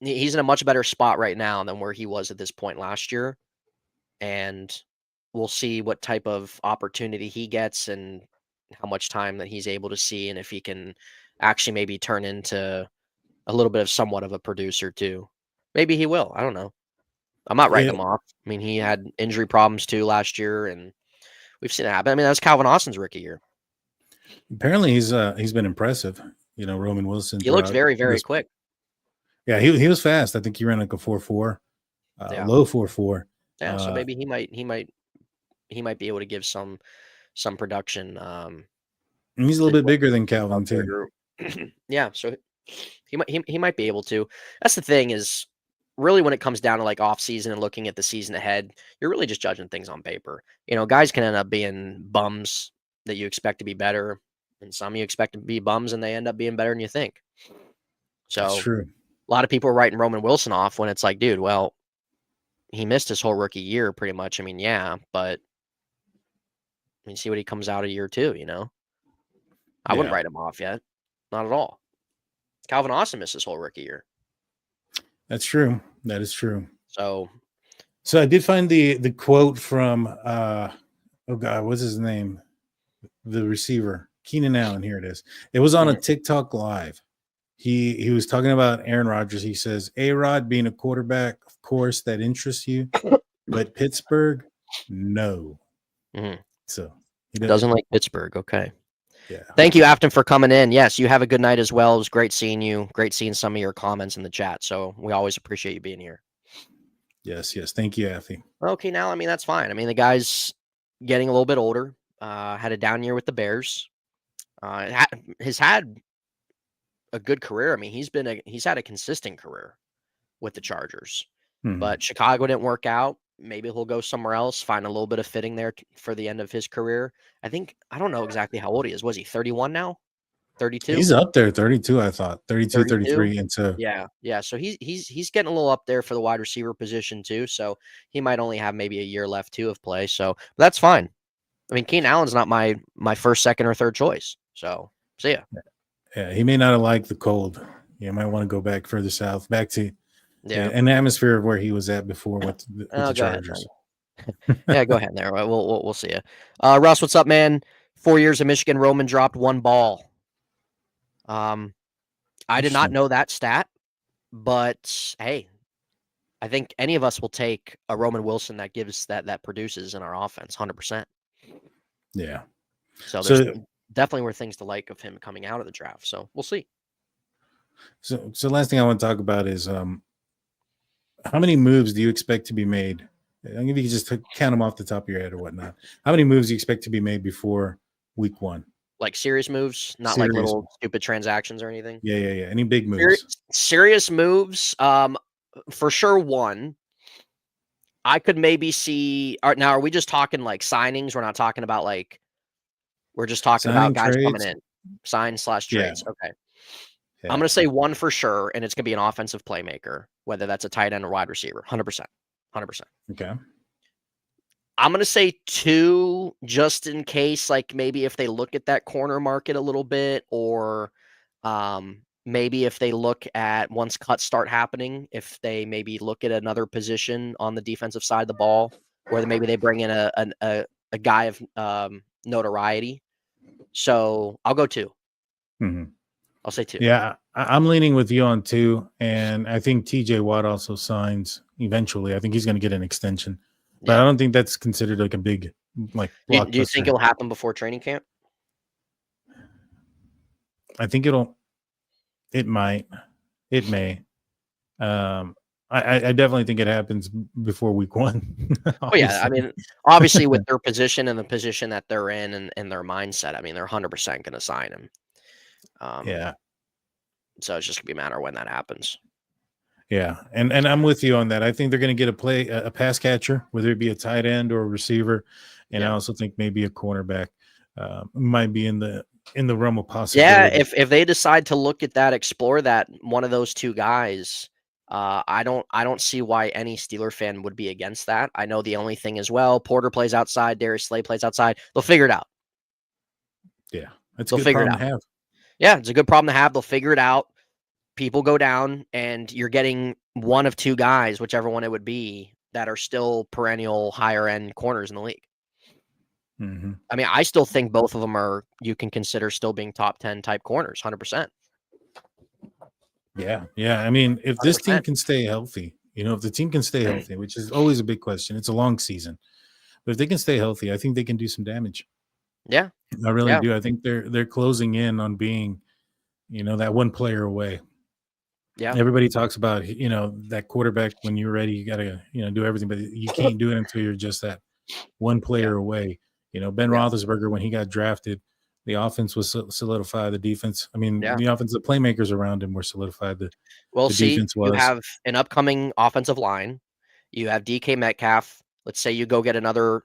C: He's in a much better spot right now than where he was at this point last year, and we'll see what type of opportunity he gets and how much time that he's able to see, and if he can actually maybe turn into a little bit of somewhat of a producer too. Maybe he will. I don't know. I'm not writing him off. I mean, he had injury problems too last year, and we've seen it happen. I mean, that was Calvin Austin's rookie year.
B: Apparently, he's been impressive. Roman Wilson.
C: He looks very, very quick.
B: Yeah, he was fast. I think he ran like a 4.4, low 4.4.
C: Yeah, so maybe he might be able to give some production.
B: He's a little bit bigger than Calvin too.
C: Yeah, so he might be able to. That's the thing is, really when it comes down to like off season and looking at the season ahead, you're really just judging things on paper. Guys can end up being bums that you expect to be better, and some you expect to be bums and they end up being better than you think. So
B: that's true.
C: A lot of people are writing Roman Wilson off when it's like, dude, well, he missed his whole rookie year pretty much. I mean, yeah, but see what he comes out of year 2, I wouldn't write him off yet. Not at all. Calvin Austin missed his whole rookie year.
B: That's true. That is true.
C: So
B: I did find the quote from oh God, what's his name? The receiver, Keenan Allen. Here it is. It was on a TikTok live. He was talking about Aaron Rodgers. He says, A-Rod being a quarterback, of course, that interests you, but Pittsburgh, no. So
C: he doesn't like Pittsburgh. Okay.
B: Yeah.
C: Thank you, Afton, for coming in. Yes, you have a good night as well. It was great seeing you. Great seeing some of your comments in the chat. So we always appreciate you being here.
B: Yes. Thank you, Affy.
C: Okay, now, that's fine. The guy's getting a little bit older. Had a down year with the Bears. Has had a good career. He's had a consistent career with the Chargers, but Chicago didn't work out. Maybe he'll go somewhere else, find a little bit of fitting there for the end of his career. I don't know exactly how old he is. Was he 31 now? 32?
B: He's up there, 32, I thought. 32, 33. And so
C: yeah. So he's getting a little up there for the wide receiver position too. So he might only have maybe a year left too of play. So that's fine. Keenan Allen's not my first, second, or third choice. So see ya.
B: Yeah, he may not have liked the cold. You might want to go back further south, back to an atmosphere of where he was at before with the Chargers.
C: Yeah, go ahead there. We'll see you. Russ, what's up, man? 4 years in Michigan, Roman dropped 1 ball. I did not know that stat, but hey, I think any of us will take a Roman Wilson that gives that produces in our offense, 100%.
B: Yeah.
C: So there's definitely were things to like of him coming out of the draft. So we'll see.
B: So last thing I want to talk about is how many moves do you expect to be made? I'll give you just to count them off the top of your head or whatnot. How many moves do you expect to be made before week 1?
C: Like serious moves, not like little stupid transactions or anything.
B: Yeah. Any big moves?
C: Serious moves. For sure. 1. I could maybe see. Now, are we just talking like signings? We're not talking about like. We're just talking about guys coming in, sign/trades.
B: Yeah.
C: Okay.
B: Yeah.
C: I'm going to say 1 for sure, and it's going to be an offensive playmaker, whether that's a tight end or wide receiver. 100%. 100%.
B: Okay.
C: I'm going to say 2 just in case, like, maybe if they look at that corner market a little bit, or maybe if they look at once cuts start happening, if they maybe look at another position on the defensive side of the ball, where maybe they bring in a guy of notoriety. So I'll go 2.
B: Mm-hmm.
C: I'll say 2.
B: Yeah, I'm leaning with you on 2, and I think TJ Watt also signs eventually. I think he's going to get an extension, but I
C: Yeah.
B: don't think that's considered like a big
C: Do you think
B: blockbuster.
C: it'll happen before training camp?
B: I think it might, it may. I definitely think it happens before week 1.
C: Oh, yeah. I
B: Obviously.
C: mean, obviously, with their position and the position that they're in, and their mindset, I mean, they're 100% going to sign him.
B: Yeah.
C: So it's just going to be a matter of when that happens.
B: Yeah, and I'm with you on that. I think they're going to get a pass catcher, whether it be a tight end or a receiver, and I also think maybe a cornerback might be in the realm of possibility.
C: Yeah, if they decide to look at that, explore that, one of those 2 guys, I don't see why any Steeler fan would be against that. I know the only thing is, well, Porter plays outside, Darius Slay plays outside. They'll figure it out.
B: Yeah, that's a
C: They'll
B: good
C: figure it
B: problem
C: out.
B: to have.
C: Yeah, it's a good problem to have. They'll figure it out. People go down, and you're getting one of 2 guys, whichever one it would be, that are still perennial higher end corners in the league.
B: Mm-hmm.
C: I mean, I still think both of them are, you can consider still being top 10 type corners, 100%.
B: Yeah. I mean, if this team
C: 100%.
B: can stay healthy, if the team can stay healthy, which is always a big question. It's a long season, but if they can stay healthy, I think they can do some damage.
C: Yeah.
B: I really
C: Yeah.
B: do. I think they're closing in on being, that one player away.
C: Yeah.
B: Everybody talks about, that quarterback, when you're ready, you got to, do everything, but you can't do it until you're just that one player away. Ben Roethlisberger, when he got drafted, the offense was solidified. The defense, I mean,
C: Yeah.
B: the offensive playmakers around him were solidified.
C: Well,
B: The
C: see,
B: defense
C: you
B: was.
C: have an upcoming offensive line. You have DK Metcalf. Let's say you go get another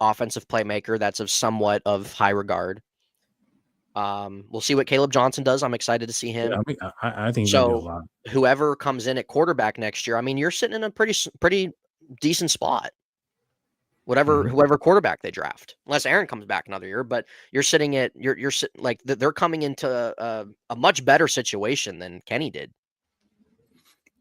C: offensive playmaker that's of somewhat of high regard. We'll see what Caleb Johnson does. I'm excited to see him.
B: Yeah, I mean, I think he's going to do a
C: So
B: lot.
C: whoever comes in at quarterback next year, I mean, you're sitting in a pretty decent spot. Whoever quarterback they draft, unless Aaron comes back another year, but you're sitting at you're like they're coming into a much better situation than Kenny did.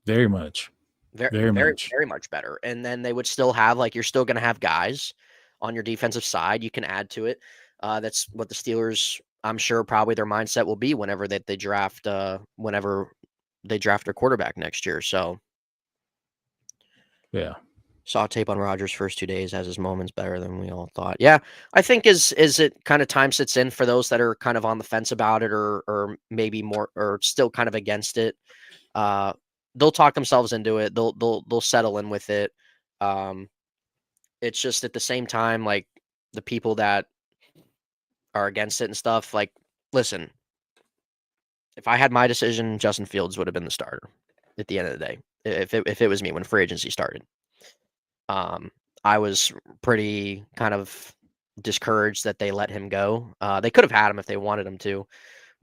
B: Very much.
C: Very much better. And then they would still have, like, you're still going to have guys on your defensive side you can add to it. That's what the Steelers, I'm sure, probably their mindset will be whenever they draft whenever they draft their quarterback next year. So
B: Yeah.
C: saw tape on Rodgers' first 2 days, has his moments, better than we all thought. Yeah, I think is it kind of time sits in for those that are kind of on the fence about it, or maybe more, or still kind of against it. They'll talk themselves into it. They'll settle in with it. It's just at the same time, like, the people that are against it and stuff, like, listen, if I had my decision, Justin Fields would have been the starter at the end of the day. If it was me when free agency started. I was pretty kind of discouraged that they let him go. They could have had him if they wanted him to,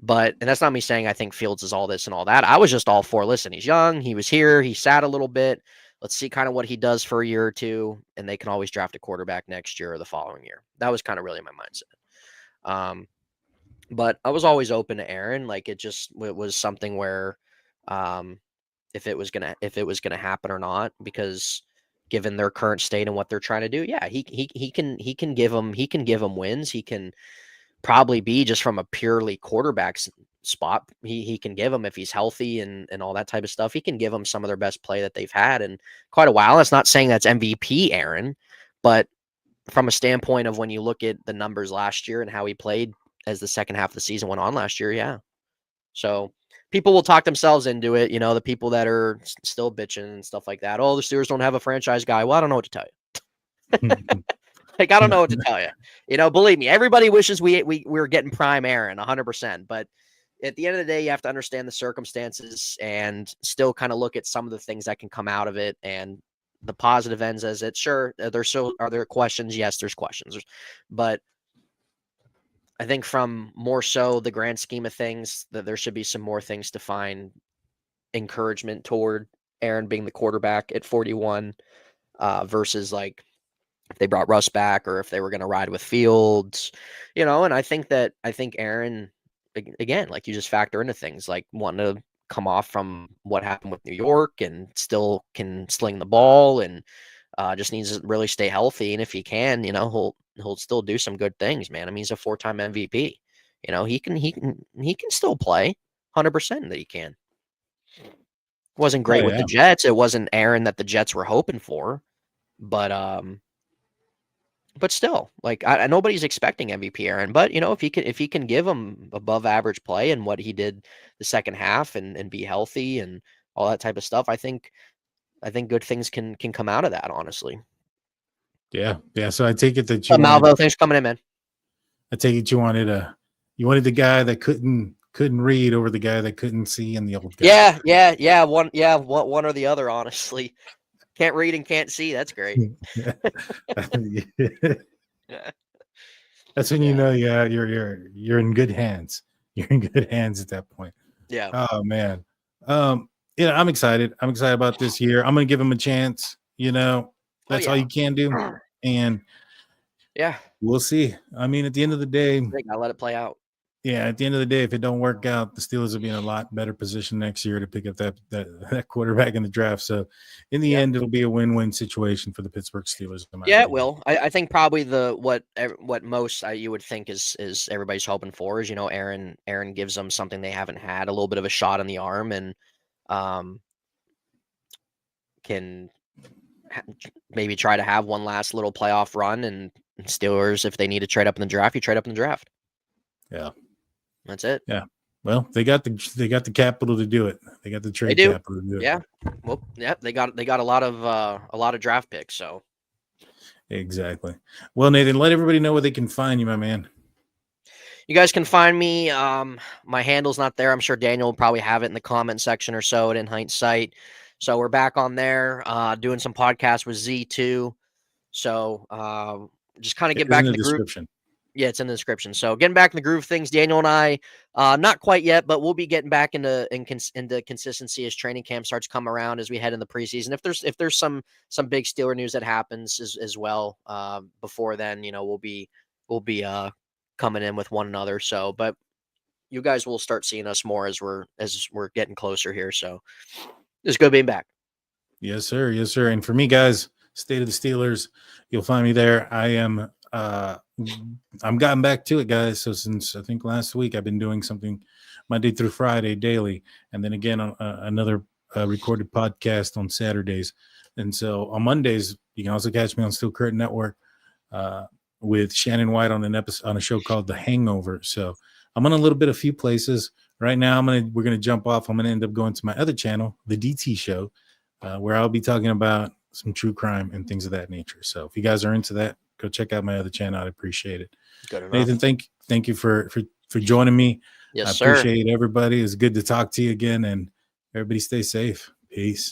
C: and that's not me saying I think Fields is all this and all that. I was just all for, listen, he's young, he was here, he sat a little bit. Let's see kind of what he does for a year or two, and they can always draft a quarterback next year or the following year. That was kind of really my mindset. But I was always open to Aaron. Like, it was something where, if it was gonna happen or not, because given their current state and what they're trying to do, yeah, he can give them wins. He can probably be, just from a purely quarterback spot, he can give them, if he's healthy and all that type of stuff, he can give them some of their best play that they've had in quite a while. That's not saying that's MVP Aaron, but from a standpoint of when you look at the numbers last year and how he played as the second half of the season went on last year, yeah. So people will talk themselves into it, the people that are still bitching and stuff like that. Oh, the Steelers don't have a franchise guy. Well, I don't know what to tell you. Like, I don't know what to tell you. Believe me, everybody wishes we were getting prime Aaron 100%. But at the end of the day, you have to understand the circumstances and still kind of look at some of the things that can come out of it, and the positive ends as it. Sure, are there questions? Yes, there's questions. But I think from more so the grand scheme of things, that there should be some more things to find encouragement toward Aaron being the quarterback at 41, versus, like, if they brought Russ back or if they were going to ride with Fields, and I think Aaron, again, like you just factor into things like wanting to come off from what happened with New York and still can sling the ball and just needs to really stay healthy. And if he can, he'll still do some good things, man. I mean, he's a 4-time MVP. He can still play 100% that he can. Wasn't great with the Jets. It wasn't Aaron that the Jets were hoping for, but still, like nobody's expecting MVP Aaron. But if he can give him above average play and what he did the second half and be healthy and all that type of stuff, I think good things can come out of that. Honestly.
B: Yeah. So I take it that you
C: Malvo, thanks for coming in, man.
B: I take it you wanted the guy that couldn't read over the guy that couldn't see in the old guy.
C: Yeah. One or the other. Honestly, can't read and can't see. That's great.
B: That's when you're in good hands. You're in good hands at that point.
C: Yeah.
B: Oh man. I'm excited. I'm excited about this year. I'm gonna give him a chance. That's all you can do. And
C: yeah,
B: we'll see. I mean, at the end of the day,
C: I'll let it play out.
B: Yeah, at the end of the day, if it don't work out, the Steelers will be in a lot better position next year to pick up that quarterback in the draft. So, in the end, it'll be a win-win situation for the Pittsburgh Steelers.
C: Yeah, it will. I think probably what most you would think is everybody's hoping for is Aaron gives them something they haven't had, a little bit of a shot in the arm, and can maybe try to have one last little playoff run. And Steelers, if they need to trade up in the draft, you trade up in the draft.
B: Yeah.
C: That's it.
B: Yeah. Well, they got the capital to do it. They got the trade capital to do it.
C: Yeah. Well, yeah, they got a lot of draft picks. So
B: exactly. Well, Nathan, let everybody know where they can find you, my man.
C: You guys can find me. My handle's not there. I'm sure Daniel will probably have it in the comment section or so at In Hindsight. So we're back on there, doing some podcasts with Z2. So just kind of get back in the description. Yeah, it's in the description. So getting back in the groove of things, Daniel and I, not quite yet, but we'll be getting back into consistency as training camp starts to come around as we head in the preseason. If there's some big Steeler news that happens as well before then, we'll be coming in with one another. So, but you guys will start seeing us more as we're getting closer here. So it's good being back.
B: Yes, sir. Yes, sir. And for me, guys, State of the Steelers, you'll find me there. I'm gotten back to it, guys. So since I think last week, I've been doing something Monday through Friday daily, and then again on another recorded podcast on Saturdays. And so on Mondays, you can also catch me on Steel Curtain Network with Shannon White on a show called The Hangover. So I'm on a few places right now. We're gonna jump off. I'm gonna end up going to my other channel, the DT Show, where I'll be talking about some true crime and things of that nature. So if you guys are into that, go check out my other channel. I'd appreciate it. Nathan, thank you for joining me.
C: Yes,
B: I appreciate everybody. It's good to talk to you again, and everybody stay safe. Peace.